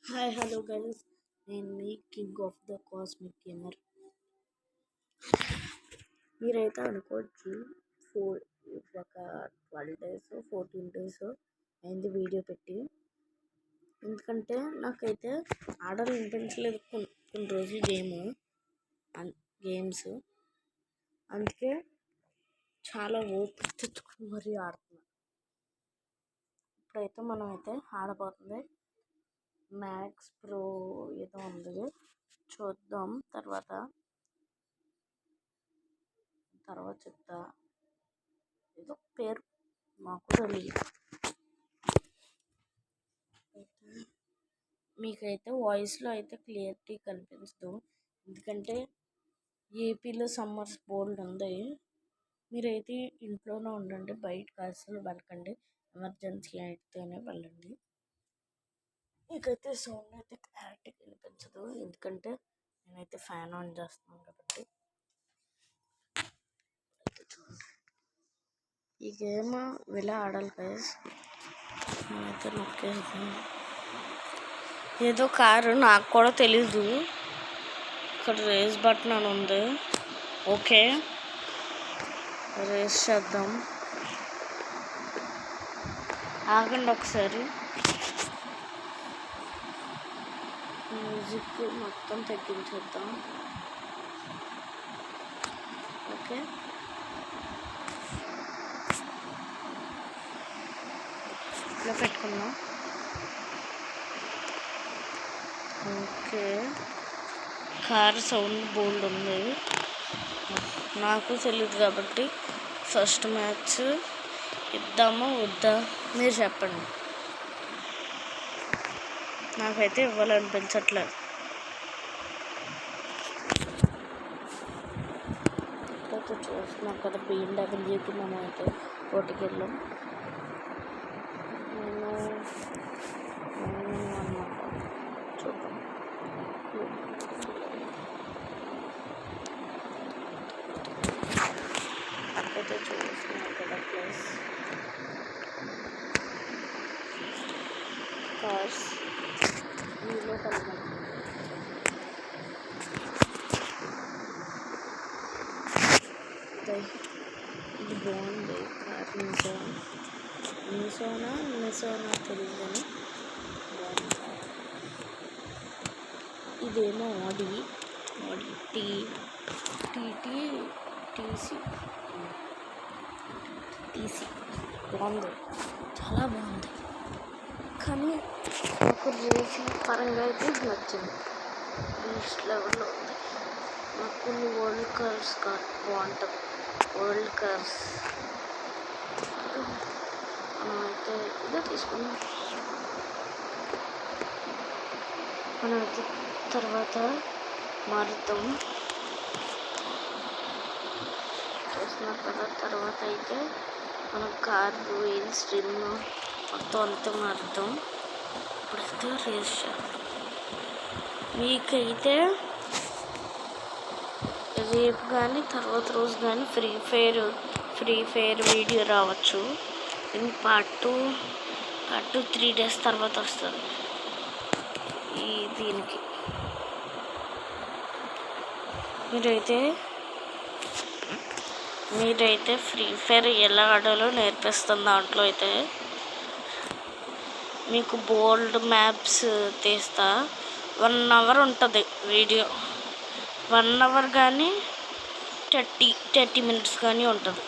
Hi hello guys, నేను మీ king of the cosmic gamer. మీరైతే అనుకోవచ్చు ఒక 12 days 14 days అయింది వీడియో పెట్టి. ఎందుకంటే నాకైతే ఆడాలనిపించలేదు కొన్ని రోజులు గేమ్స్. అందుకే చాలా ఓపిక తెచ్చుకుని మరీ ఆడుతున్నా. ఇప్పుడైతే మనమైతే ఆడబోతుంది మ్యాక్స్ ప్రో ఏదో ఉంది, చూద్దాం. తర్వాత చెప్తా. ఏదో పేరు మాకు తెలియదు. మీకైతే వాయిస్లో అయితే క్లియరిటీ కనిపించదు, ఎందుకంటే ఏపీలో సమ్మర్స్ బోల్డ్ ఉంది. మీరైతే ఇంట్లోనే ఉండండి, బయటకు అసలు వెళ్ళకండి. ఎమర్జెన్సీ అయితేనే వెళ్ళండి. మీకైతే సౌండ్ అయితే క్లారిటీ కనిపించదు, ఎందుకంటే నేనైతే ఫ్యాన్ ఆన్ చేస్తున్నాను కాబట్టి. ఈ గేమ్ ఇలా ఆడాలి గైస్. నేనైతే నొక్కేసాను. ఏదో కారు, నాకు కూడా తెలీదు. ఇక్కడ రేస్ బటన్ అని ఉంది. ఓకే, రేస్ చేద్దాం. ఆగండి ఒకసారి. మ్యూజిక్ మొత్తం తగ్గించేద్దాం. ఓకే, ఇలా పెట్టుకున్నాం. ఓకే, కార్ సౌండ్ బోల్డ్ ఉంది. నాకు తెలియదు కాబట్టి ఫస్ట్ మ్యాచ్ ఇద్దామా వద్దా మీరు చెప్పండి. నాకైతే ఇవ్వాలనిపించట్లేదు. ఇప్పుడైతే చూస్తున్నాం కదా, BMW మనం అయితే పోటీకి వెళ్ళాం. నేను అన్నమాట, చూద్దాం. అయితే చూస్తున్నాం కదా ప్లేస్ కార్స్ మీలో కలగండి. ఇది బాగుంది కార్. నిసోనా తెలియదు కానీ బాగుంది. ఇదేమో ఆడి టీసీ బాగుంది, చాలా బాగుంది. కానీ నాకు రేసింగ్ పరంగా అయితే నచ్చింది. బీస్ట్ లెవెల్లో ఉంది. నాకు కొన్ని వరల్డ్ కార్స్ బాగుంటుంది. వరల్డ్ కార్స్ మనమైతే ఇదే తీసుకున్నాం. మనమైతే తర్వాత మారుతాం. చూస్తున్నారు కదా, తర్వాత అయితే మనం కార్ వీల్స్ ట్రిమ్ మొత్తం అంతా మారుతాం. ఇప్పుడైతే రేస్ చేద్దాం. మీకైతే రేపు కానీ తర్వాత రోజు కానీ ఫ్రీ ఫైర్ వీడియో రావచ్చు. పార్ట్ 2 3 days తర్వాత వస్తుంది. దీనికి మీరైతే ఫ్రీ ఫైర్ ఎలా ఆడాలో నేర్పిస్తుంది. దాంట్లో అయితే మీకు బోల్డ్ మ్యాప్స్ తీస్తా. 1 hour ఉంటుంది వీడియో. 1 hour కానీ 30 minutes కానీ ఉంటుంది.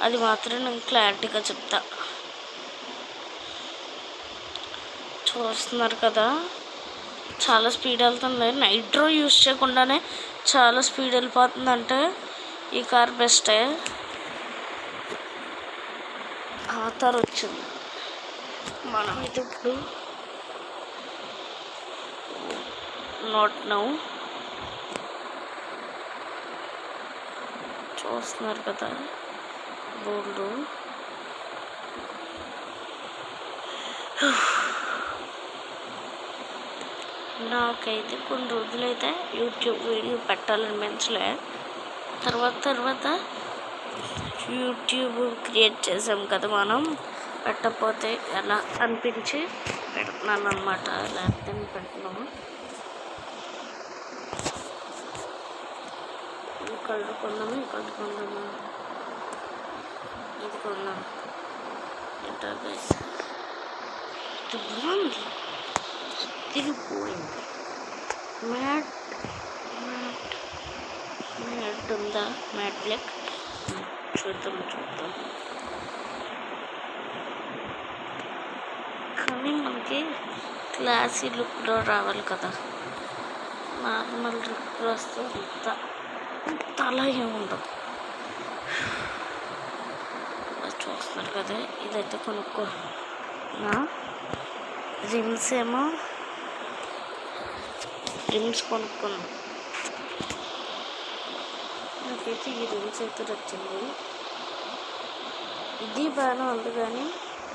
అది మాత్రం నేను క్లారిటీగా చెప్తా. చూస్తున్నారు కదా, చాలా స్పీడ్ వెళ్తుంది. నైట్రో యూస్ చేయకుండానే చాలా స్పీడ్ వెళ్ళిపోతుందంటే ఈ కార్ బెస్టే. ఆథర్ వచ్చింది. మనమైతే ఇప్పుడు నాట్ నౌ చూస్తున్నారు కదా, బోల్డ్. నాకైతే కొన్ని రోజులైతే యూట్యూబ్ వీడియో పెట్టాలనిపించలే. తర్వాత యూట్యూబ్ క్రియేట్ చేసాం కదా మనం, పెట్టకపోతే ఎలా అనిపించి పెడుతున్నాను అనమాట, లేకపోతే పెడుతున్నాము. ఈ కలర్ కొందాము, ఈ కలర్ కొందాము, ఇది కొందాము. ఇది బాగుంది, తిరిగిపోయింది. మ్యాట్ ఉందా? మ్యాట్ బ్లాక్ చూద్దాం. కానీ మనకి క్లాసీ లుక్లో రావాలి కదా, నార్మల్ లుక్లో వస్తే అంత అలా ఏముండదు. చూస్తున్నారు కదా, ఇదైతే కొనుక్కున్నా. రిమ్స్ కొనుక్కున్నాం. నాకైతే ఈ రిమ్స్ అయితే వచ్చింది. ఇది బాగానే ఉంది కానీ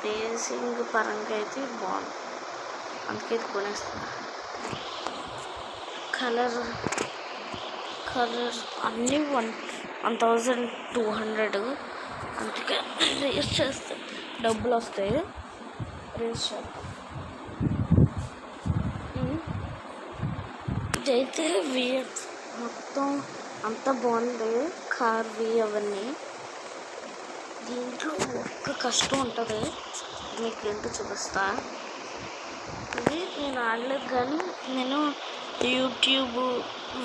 రేసింగ్ పరంగా అయితే బాగుంది, అందుకే ఇది కొనేస్తున్నా. కలర్ అన్నీ 1200, అందుకే రేస్ చేస్తే డబ్బులు వస్తాయి. రేస్ చేస్తాం. ఇదైతే మొత్తం అంతా బాగుంది, కార్వి అవన్నీ. దీంట్లో ఒక్క కష్టం ఉంటుంది, మీకు ఏంటో చూపిస్తా. ఇది నేను ఆడలేదు కానీ నేను యూట్యూబ్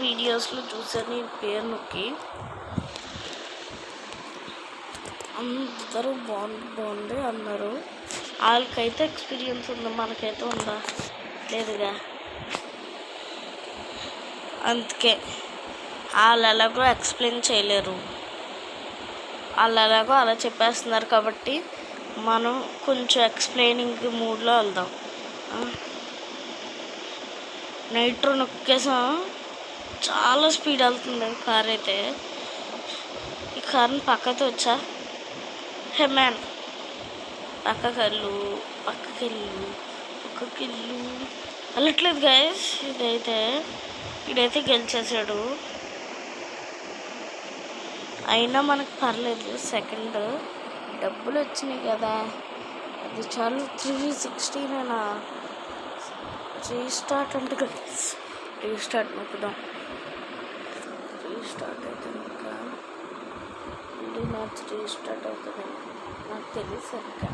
వీడియోస్లో చూసాను. ఈ పేరు నొక్కి అందరూ బాగుంది అన్నారు. వాళ్ళకైతే ఎక్స్పీరియన్స్ ఉంది, మనకైతే ఉందా లేదుగా. అందుకే వాళ్ళు ఎలాగో ఎక్స్ప్లెయిన్ చేయలేరు, వాళ్ళు ఎలాగో అలా చెప్పేస్తున్నారు కాబట్టి మనం కొంచెం ఎక్స్ప్లెయినింగ్ మూడ్లో వెళ్దాం. నైట్రో నొక్కేసాం, చాలా స్పీడ్ వెళ్తుంది కార్ అయితే. ఈ కార్ని పక్కతో వచ్చా, హే మ్యాన్ పక్కకెళ్ళు వెళ్ళట్లేదు గైస్. ఇదైతే గెలిచేసాడు. అయినా మనకు పర్లేదు, సెకండ్ డబ్బులు వచ్చినాయి కదా, అది చాలు. 360 రీస్టార్ట్ అంటే గైస్, రీస్టార్ట్ నొక్కుదాం. రీస్టార్ట్ అవుతుంది, ఇంకా మళ్ళీ మ్యాచ్ రీస్టార్ట్ అవుతుంది. నాకు తెలియదు సరిగ్గా,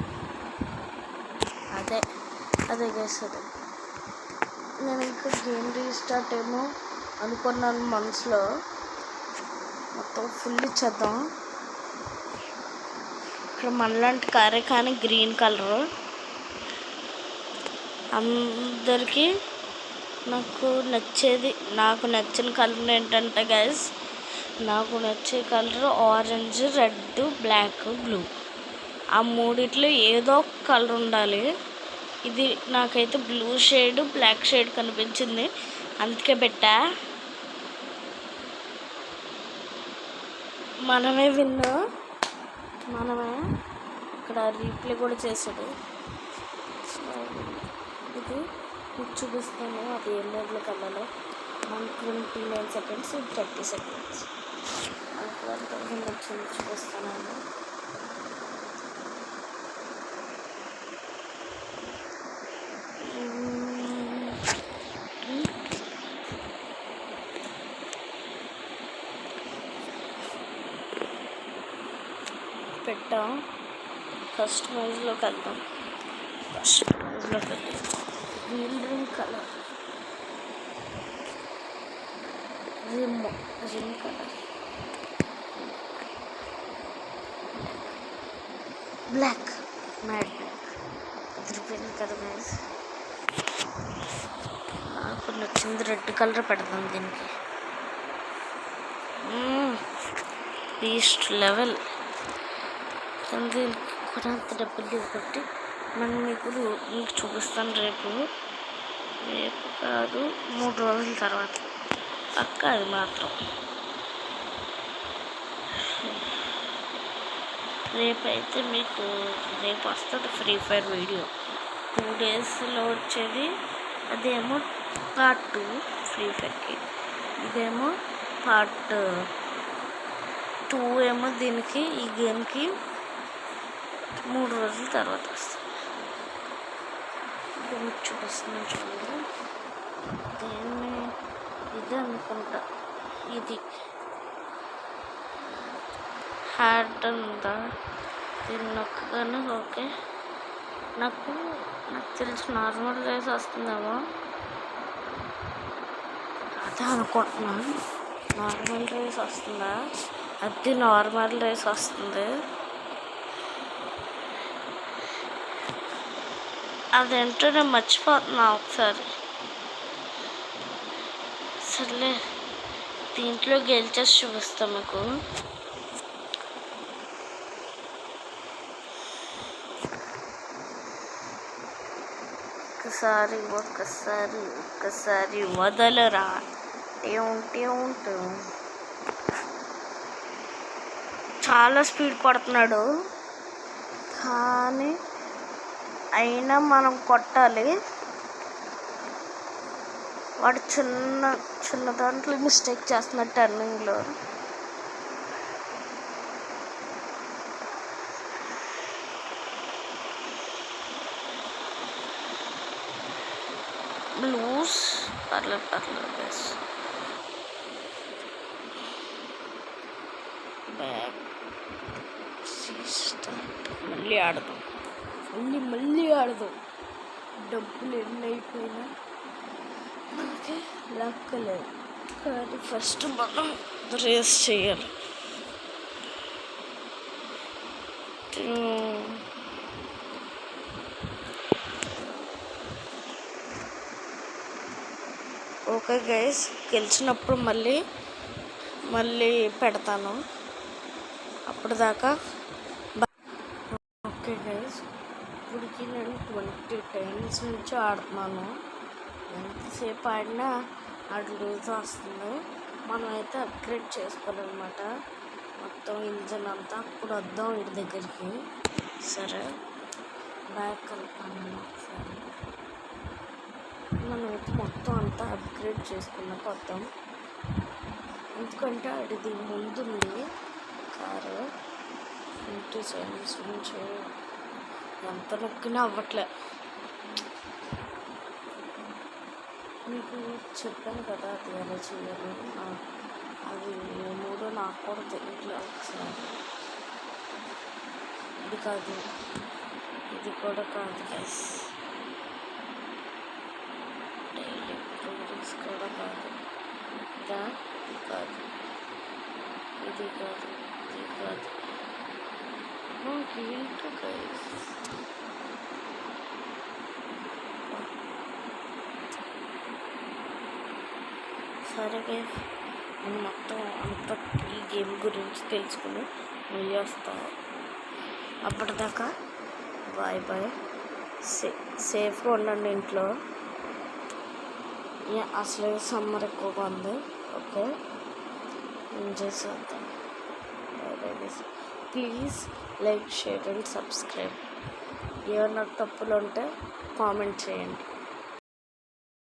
అదే గైస్. నేను ఇంకా గేమ్ రీస్టార్ట్ ఏమో అనుకున్నాను మనసులో. మొత్తం ఫుల్ ఇచ్చేద్దాం. ఇక్కడ మనలాంటి కారే కానీ గ్రీన్ కలరు. అందరికీ నాకు నచ్చిన కలర్ ఏంటంటే గైస్, నాకు నచ్చే colour orange, red, black, blue. ఆ మూడిట్లో ఏదో ఒక కలర్ ఉండాలి. ఇది నాకైతే బ్లూ షేడ్, బ్లాక్ షేడ్ కనిపించింది, అందుకే పెట్టా. మనమే ఇక్కడ రీప్లే కూడా చేసాడు. ఇది మీకు చూపిస్తాను, అది ఎల్లో కలర్లో 129 seconds, 30 seconds. 1000 వచ్చింది, చూపిస్తాను. పెట్టాం. కస్టమైజ్లోకి వెళ్దాం. Wheel ring colour, rim colour, black, matte black. అదిరిపోయింది కదా గైస్. నాకు నచ్చింది రెడ్ కలర్ పెడదాం దీనికి. Beast level. దీనికి కూడా అంత డబ్బులు కాబట్టి మీకు చూపిస్తాను రేపు కాదు 3 రోజుల తర్వాత పక్క. అది మాత్రం రేపైతే మీకు వస్తుంది ఫ్రీ ఫైర్ వీడియో. 2 daysలో వచ్చేది. అదేమో part 2 ఫ్రీ ఫైర్కి, ఇదేమో part 2 ఏమో దీనికి, ఈ గేమ్కి 3 రోజుల తర్వాత వస్తుంది. మీకు చూపిస్తున్నాను చూడండి. దీన్ని ఇది అనుకుంటా, ఇది హ్యాడ్ ఉందా, దీన్ని నొక్కగానే ఓకే. నాకు తెలిసి నార్మల్ రైస్ వస్తుందేమో, అదే అనుకుంటున్నాను. నార్మల్ రైస్ వస్తుందా? అది నార్మల్ రైస్ వస్తుంది. అదేంటో నేను మర్చిపోతున్నా ఒకసారి. సర్లే, దీంట్లో గెలిచేసి చూపిస్తాం మీకు. ఒక్కసారి వదలరా. చాలా స్పీడ్ పడుతున్నాడు, కానీ అయినా మనం కొట్టాలి. వాడు చిన్న దాంట్లో మిస్టేక్ చేస్తున్నాడు టర్నింగ్లో. లూస్ పర్లేదు గైస్. బ్యాక్ మళ్ళీ ఆడదాం. డబ్బులు ఎన్ని అయిపోయినా మనకి లక్కలేదు, కానీ ఫస్ట్ మనం రేస్ చేయాలి. ఓకే గైస్, గెలిచినప్పుడు మళ్ళీ పెడతాను. అప్పటిదాకా ఓకే గైస్, ఇప్పటికి నేను 20 times నుంచి ఆడుతున్నాను. ఎంతసేపు ఆడినా ఆడు లూజ్ వస్తుంది. మనం అయితే అప్గ్రేడ్ చేసుకోవాలన్నమాట మొత్తం ఇంజన్ అంతా. అప్పుడు వద్దాం ఇంటి దగ్గరికి. సరే, బ్యాక్ కలుపుతాను ఒకసారి. మనమైతే మొత్తం అంతా అప్గ్రేడ్ చేసుకున్నాక వద్దాం. ఎందుకంటే అది ముందుంది కారు. 20 seconds నుంచి ఎంత నొక్కినా అవ్వట్లే. మీకు చెప్పాను కదా అది ఎలా చేయాలి. అది మూడో నాకు కూడా తెలియట్లే. ఒకసారి ఇది కాదు, ఇది కూడా కాదు గైస్. డైలీ ప్రోగ్రెస్ కూడా కాదు. ఇది కాదు. ఏంటో గైస్, సరే గైస్, నేను మొత్తం అంత ఈ గేమ్ గురించి తెలుసుకుని మళ్ళీ వస్తాను. అప్పటిదాకా బాయ్. సేఫ్గా ఉండండి ఇంట్లో. అసలు సమ్మర్ ఎక్కువగా ఉంది. ఓకే, ఎంజాయ్ చేద్దాం. Please like, share and subscribe. ఏమన్నా తప్పులు ఉంటే కామెంట్ చేయండి.